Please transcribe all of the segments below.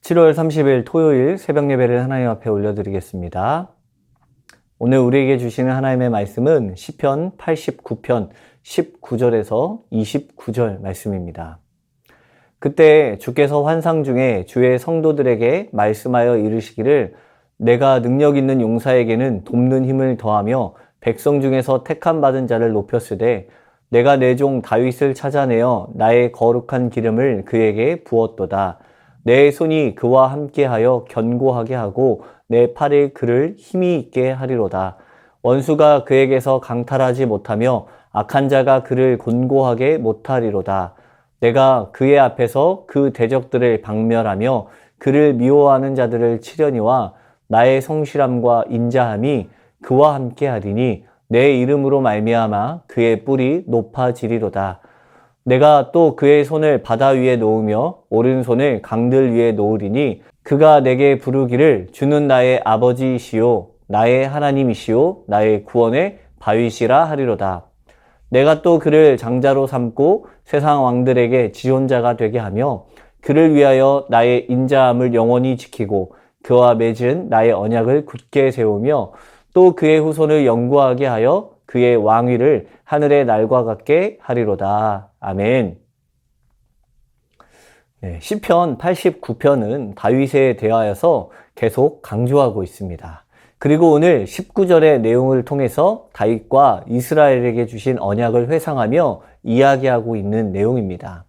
7월 30일 토요일 새벽 예배를 하나님 앞에 올려드리겠습니다. 오늘 우리에게 주시는 하나님의 말씀은 시편 89편 19절에서 29절 말씀입니다. 그때 주께서 환상 중에 주의 성도들에게 말씀하여 이르시기를 내가 능력 있는 용사에게는 돕는 힘을 더하며 백성 중에서 택함 받은 자를 높였으되 내가 내 종 다윗을 찾아내어 나의 거룩한 기름을 그에게 부었도다. 내 손이 그와 함께하여 견고하게 하고 내 팔에 그를 힘이 있게 하리로다. 원수가 그에게서 강탈하지 못하며 악한 자가 그를 곤고하게 못하리로다. 내가 그의 앞에서 그 대적들을 박멸하며 그를 미워하는 자들을 치려니와 나의 성실함과 인자함이 그와 함께하리니 내 이름으로 말미암아 그의 뿔이 높아지리로다. 내가 또 그의 손을 바다 위에 놓으며 오른손을 강들 위에 놓으리니 그가 내게 부르기를 주는 나의 아버지이시오 나의 하나님이시오 나의 구원의 바위시라 하리로다. 내가 또 그를 장자로 삼고 세상 왕들에게 지존자가 되게 하며 그를 위하여 나의 인자함을 영원히 지키고 그와 맺은 나의 언약을 굳게 세우며 또 그의 후손을 영구하게 하여 그의 왕위를 하늘의 날과 같게 하리로다. 아멘. 시편 89편은 다윗에 대하여서 계속 강조하고 있습니다. 그리고 오늘 19절의 내용을 통해서 다윗과 이스라엘에게 주신 언약을 회상하며 이야기하고 있는 내용입니다.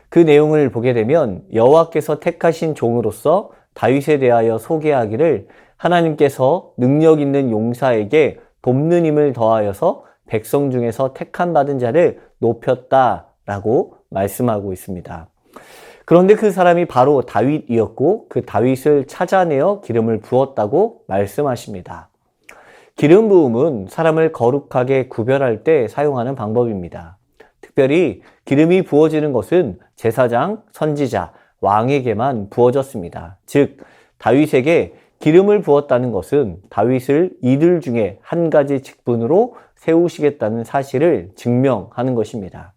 그 내용을 보게 되면 여호와께서 택하신 종으로서 다윗에 대하여 소개하기를 하나님께서 능력 있는 용사에게 돕는 힘을 더하여서 백성 중에서 택함 받은 자를 높였다라고 말씀하고 있습니다. 그런데 그 사람이 바로 다윗이었고 그 다윗을 찾아내어 기름을 부었다고 말씀하십니다. 기름 부음은 사람을 거룩하게 구별할 때 사용하는 방법입니다. 특별히 기름이 부어지는 것은 제사장, 선지자, 왕에게만 부어졌습니다. 즉 다윗에게 기름을 부었다는 것은 다윗을 이들 중에 한 가지 직분으로 세우시겠다는 사실을 증명하는 것입니다.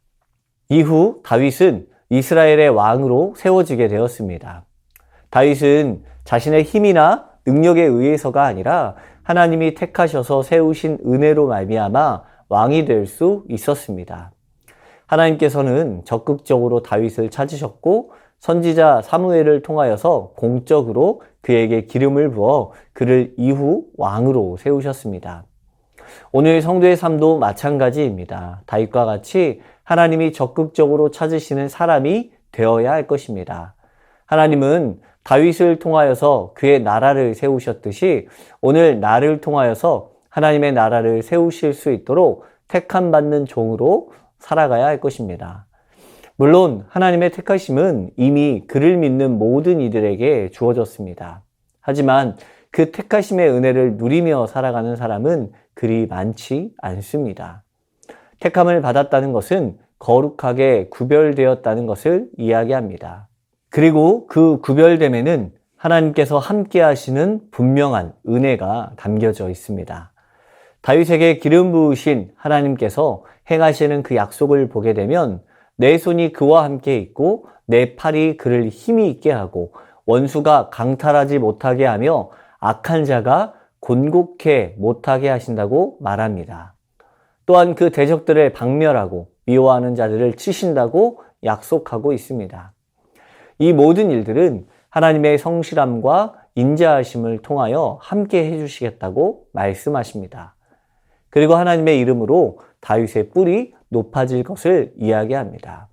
이후 다윗은 이스라엘의 왕으로 세워지게 되었습니다. 다윗은 자신의 힘이나 능력에 의해서가 아니라 하나님이 택하셔서 세우신 은혜로 말미암아 왕이 될 수 있었습니다. 하나님께서는 적극적으로 다윗을 찾으셨고 선지자 사무엘을 통하여서 공적으로 그에게 기름을 부어 그를 이후 왕으로 세우셨습니다. 오늘 성도의 삶도 마찬가지입니다. 다윗과 같이 하나님이 적극적으로 찾으시는 사람이 되어야 할 것입니다. 하나님은 다윗을 통하여서 그의 나라를 세우셨듯이 오늘 나를 통하여서 하나님의 나라를 세우실 수 있도록 택함 받는 종으로 살아가야 할 것입니다. 물론 하나님의 택하심은 이미 그를 믿는 모든 이들에게 주어졌습니다. 하지만 그 택하심의 은혜를 누리며 살아가는 사람은 그리 많지 않습니다. 택함을 받았다는 것은 거룩하게 구별되었다는 것을 이야기합니다. 그리고 그 구별됨에는 하나님께서 함께 하시는 분명한 은혜가 담겨져 있습니다. 다윗에게 기름 부으신 하나님께서 행하시는 그 약속을 보게 되면 내 손이 그와 함께 있고 내 팔이 그를 힘이 있게 하고 원수가 강탈하지 못하게 하며 악한 자가 곤곡해 못하게 하신다고 말합니다. 또한 그 대적들을 박멸하고 미워하는 자들을 치신다고 약속하고 있습니다. 이 모든 일들은 하나님의 성실함과 인자하심을 통하여 함께 해주시겠다고 말씀하십니다. 그리고 하나님의 이름으로 다윗의 뿔이 높아질 것을 이야기합니다.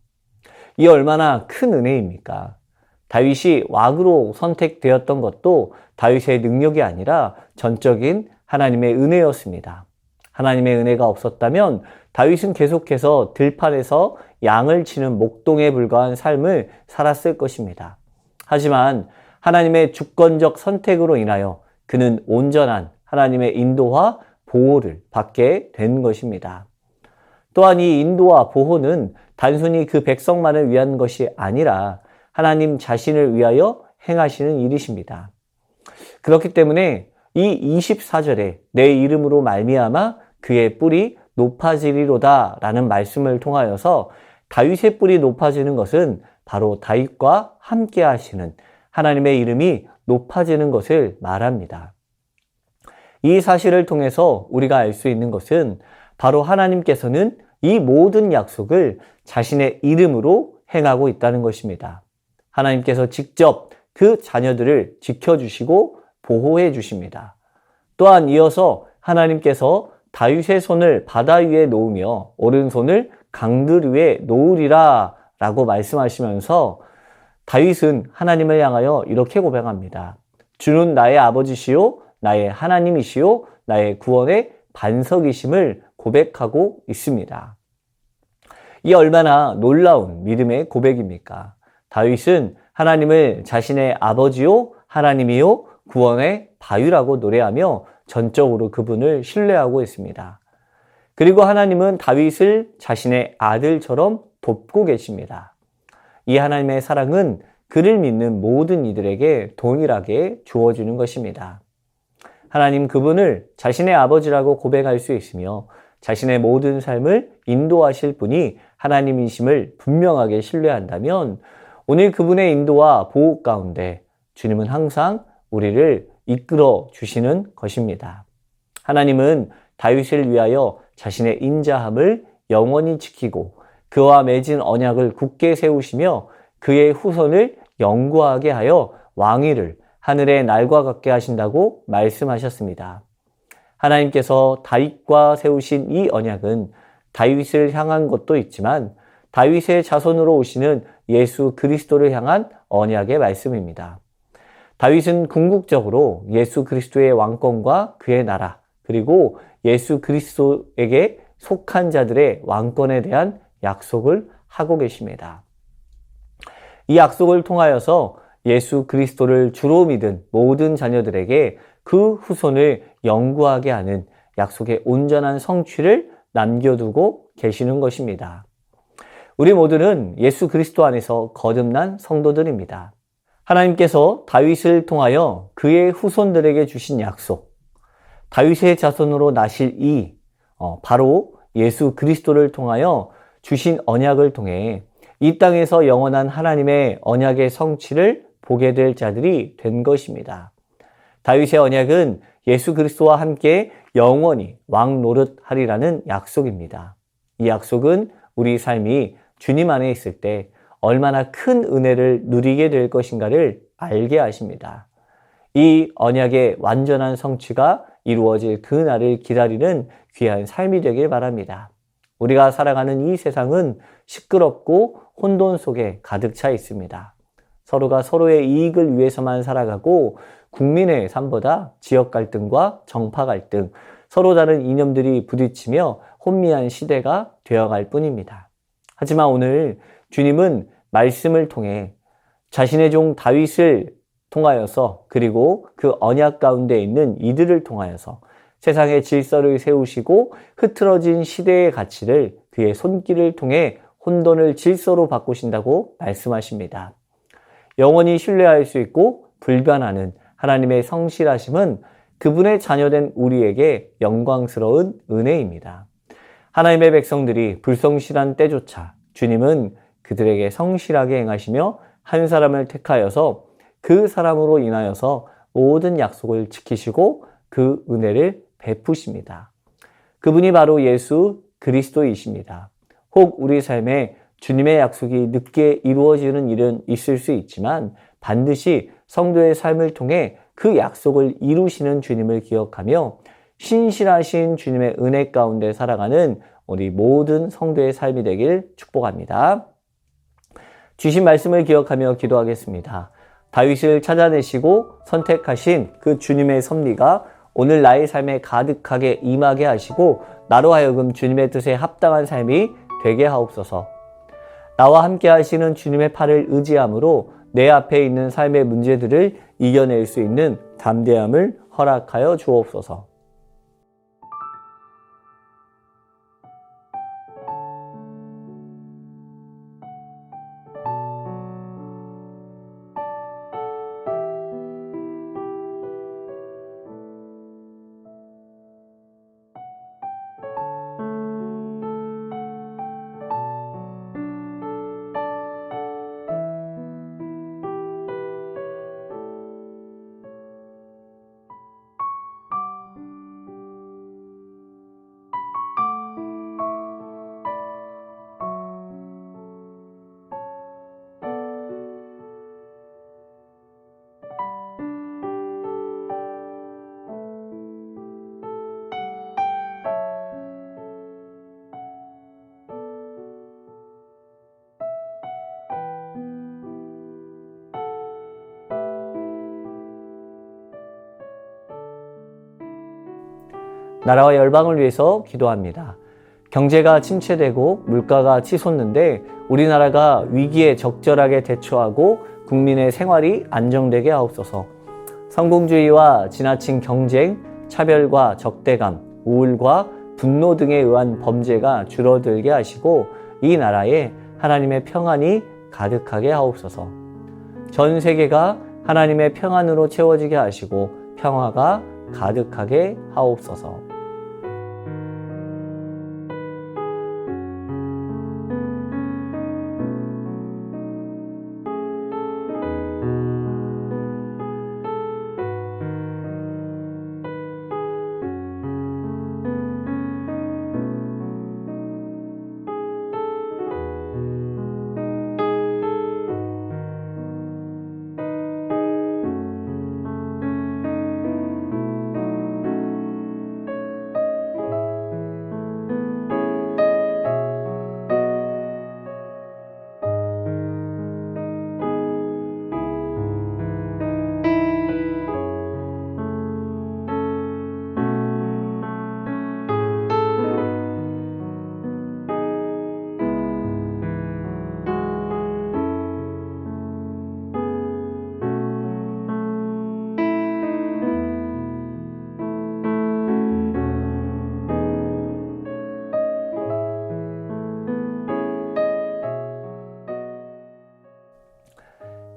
이 얼마나 큰 은혜입니까? 다윗이 왕으로 선택되었던 것도 다윗의 능력이 아니라 전적인 하나님의 은혜였습니다. 하나님의 은혜가 없었다면 다윗은 계속해서 들판에서 양을 치는 목동에 불과한 삶을 살았을 것입니다. 하지만 하나님의 주권적 선택으로 인하여 그는 온전한 하나님의 인도와 보호를 받게 된 것입니다. 또한 이 인도와 보호는 단순히 그 백성만을 위한 것이 아니라 하나님 자신을 위하여 행하시는 일이십니다. 그렇기 때문에 이 24절에 내 이름으로 말미암아 그의 뿔이 높아지리로다 라는 말씀을 통하여서 다윗의 뿔이 높아지는 것은 바로 다윗과 함께 하시는 하나님의 이름이 높아지는 것을 말합니다. 이 사실을 통해서 우리가 알 수 있는 것은 바로 하나님께서는 이 모든 약속을 자신의 이름으로 행하고 있다는 것입니다. 하나님께서 직접 그 자녀들을 지켜주시고 보호해 주십니다. 또한 이어서 하나님께서 다윗의 손을 바다 위에 놓으며 오른손을 강들 위에 놓으리라 라고 말씀하시면서 다윗은 하나님을 향하여 이렇게 고백합니다. 주는 나의 아버지시요 나의 하나님이시요 나의 구원의 반석이심을 고백하고 있습니다. 이 얼마나 놀라운 믿음의 고백입니까? 다윗은 하나님을 자신의 아버지요 하나님이요 구원의 바위라고 노래하며 전적으로 그분을 신뢰하고 있습니다. 그리고 하나님은 다윗을 자신의 아들처럼 돕고 계십니다. 이 하나님의 사랑은 그를 믿는 모든 이들에게 동일하게 주어지는 것입니다. 하나님 그분을 자신의 아버지라고 고백할 수 있으며 자신의 모든 삶을 인도하실 분이 하나님이심을 분명하게 신뢰한다면 오늘 그분의 인도와 보호 가운데 주님은 항상 우리를 이끌어 주시는 것입니다. 하나님은 다윗을 위하여 자신의 인자함을 영원히 지키고 그와 맺은 언약을 굳게 세우시며 그의 후손을 영구하게 하여 왕위를 하늘의 날과 같게 하신다고 말씀하셨습니다. 하나님께서 다윗과 세우신 이 언약은 다윗을 향한 것도 있지만 다윗의 자손으로 오시는 예수 그리스도를 향한 언약의 말씀입니다. 다윗은 궁극적으로 예수 그리스도의 왕권과 그의 나라 그리고 예수 그리스도에게 속한 자들의 왕권에 대한 약속을 하고 계십니다. 이 약속을 통하여서 예수 그리스도를 주로 믿은 모든 자녀들에게 그 후손을 영구하게 하는 약속의 온전한 성취를 남겨두고 계시는 것입니다. 우리 모두는 예수 그리스도 안에서 거듭난 성도들입니다. 하나님께서 다윗을 통하여 그의 후손들에게 주신 약속, 다윗의 자손으로 나실 바로 예수 그리스도를 통하여 주신 언약을 통해 이 땅에서 영원한 하나님의 언약의 성취를 보게 될 자들이 된 것입니다. 다윗의 언약은 예수 그리스도와 함께 영원히 왕 노릇하리라는 약속입니다. 이 약속은 우리 삶이 주님 안에 있을 때 얼마나 큰 은혜를 누리게 될 것인가를 알게 하십니다. 이 언약의 완전한 성취가 이루어질 그 날을 기다리는 귀한 삶이 되길 바랍니다. 우리가 살아가는 이 세상은 시끄럽고 혼돈 속에 가득 차 있습니다. 서로가 서로의 이익을 위해서만 살아가고 국민의 삶보다 지역 갈등과 정파 갈등, 서로 다른 이념들이 부딪히며 혼미한 시대가 되어갈 뿐입니다. 하지만 오늘 주님은 말씀을 통해 자신의 종 다윗을 통하여서 그리고 그 언약 가운데 있는 이들을 통하여서 세상의 질서를 세우시고 흐트러진 시대의 가치를 그의 손길을 통해 혼돈을 질서로 바꾸신다고 말씀하십니다. 영원히 신뢰할 수 있고 불변하는 하나님의 성실하심은 그분의 자녀된 우리에게 영광스러운 은혜입니다. 하나님의 백성들이 불성실한 때조차 주님은 그들에게 성실하게 행하시며 한 사람을 택하여서 그 사람으로 인하여서 모든 약속을 지키시고 그 은혜를 베푸십니다. 그분이 바로 예수 그리스도이십니다. 혹 우리 삶에 주님의 약속이 늦게 이루어지는 일은 있을 수 있지만 반드시 성도의 삶을 통해 그 약속을 이루시는 주님을 기억하며 신실하신 주님의 은혜 가운데 살아가는 우리 모든 성도의 삶이 되길 축복합니다. 주신 말씀을 기억하며 기도하겠습니다. 다윗을 찾아내시고 선택하신 그 주님의 섭리가 오늘 나의 삶에 가득하게 임하게 하시고 나로 하여금 주님의 뜻에 합당한 삶이 되게 하옵소서. 나와 함께 하시는 주님의 팔을 의지함으로 내 앞에 있는 삶의 문제들을 이겨낼 수 있는 담대함을 허락하여 주옵소서. 나라와 열방을 위해서 기도합니다. 경제가 침체되고 물가가 치솟는데 우리나라가 위기에 적절하게 대처하고 국민의 생활이 안정되게 하옵소서. 성공주의와 지나친 경쟁, 차별과 적대감, 우울과 분노 등에 의한 범죄가 줄어들게 하시고 이 나라에 하나님의 평안이 가득하게 하옵소서. 전 세계가 하나님의 평안으로 채워지게 하시고 평화가 가득하게 하옵소서.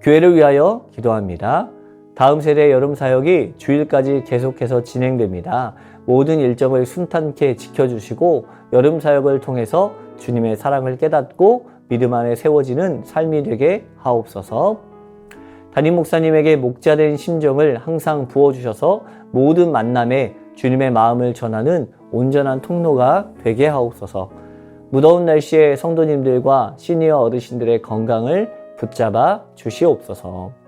교회를 위하여 기도합니다. 다음 세대 여름 사역이 주일까지 계속해서 진행됩니다. 모든 일정을 순탄케 지켜주시고 여름 사역을 통해서 주님의 사랑을 깨닫고 믿음 안에 세워지는 삶이 되게 하옵소서. 담임 목사님에게 목자된 심정을 항상 부어주셔서 모든 만남에 주님의 마음을 전하는 온전한 통로가 되게 하옵소서. 무더운 날씨에 성도님들과 시니어 어르신들의 건강을 붙잡아 주시옵소서.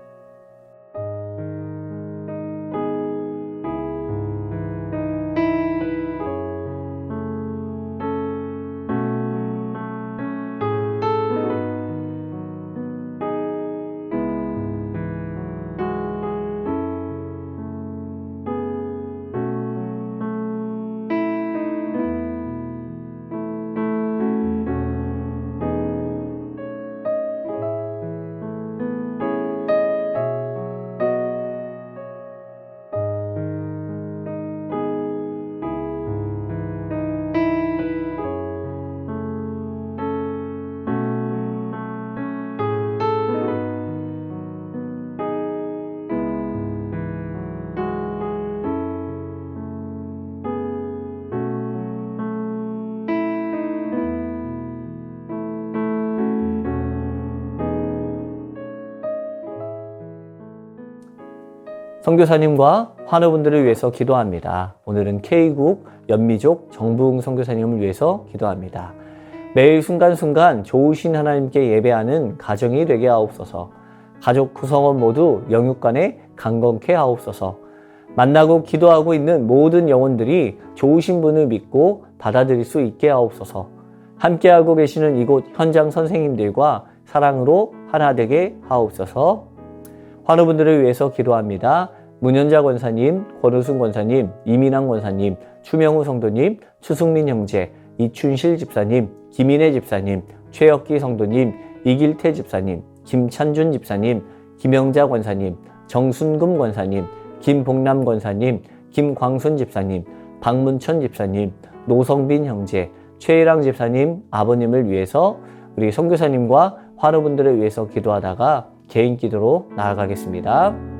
선교사님과 환우분들을 위해서 기도합니다. 오늘은 K국 연미족 정부흥 선교사님을 위해서 기도합니다. 매일 순간순간 좋으신 하나님께 예배하는 가정이 되게 하옵소서. 가족 구성원 모두 영육간에 강건케 하옵소서. 만나고 기도하고 있는 모든 영혼들이 좋으신 분을 믿고 받아들일 수 있게 하옵소서. 함께하고 계시는 이곳 현장 선생님들과 사랑으로 하나 되게 하옵소서. 환우분들을 위해서 기도합니다. 문현자 권사님, 권우순 권사님, 이민환 권사님, 추명우 성도님, 추승민 형제, 이춘실 집사님, 김인혜 집사님, 최혁기 성도님, 이길태 집사님, 김찬준 집사님, 김영자 권사님, 정순금 권사님, 김복남 권사님, 김광순 집사님, 박문천 집사님, 노성빈 형제, 최일랑 집사님, 아버님을 위해서 우리 선교사님과 환우분들을 위해서 기도하다가 개인 기도로 나아가겠습니다.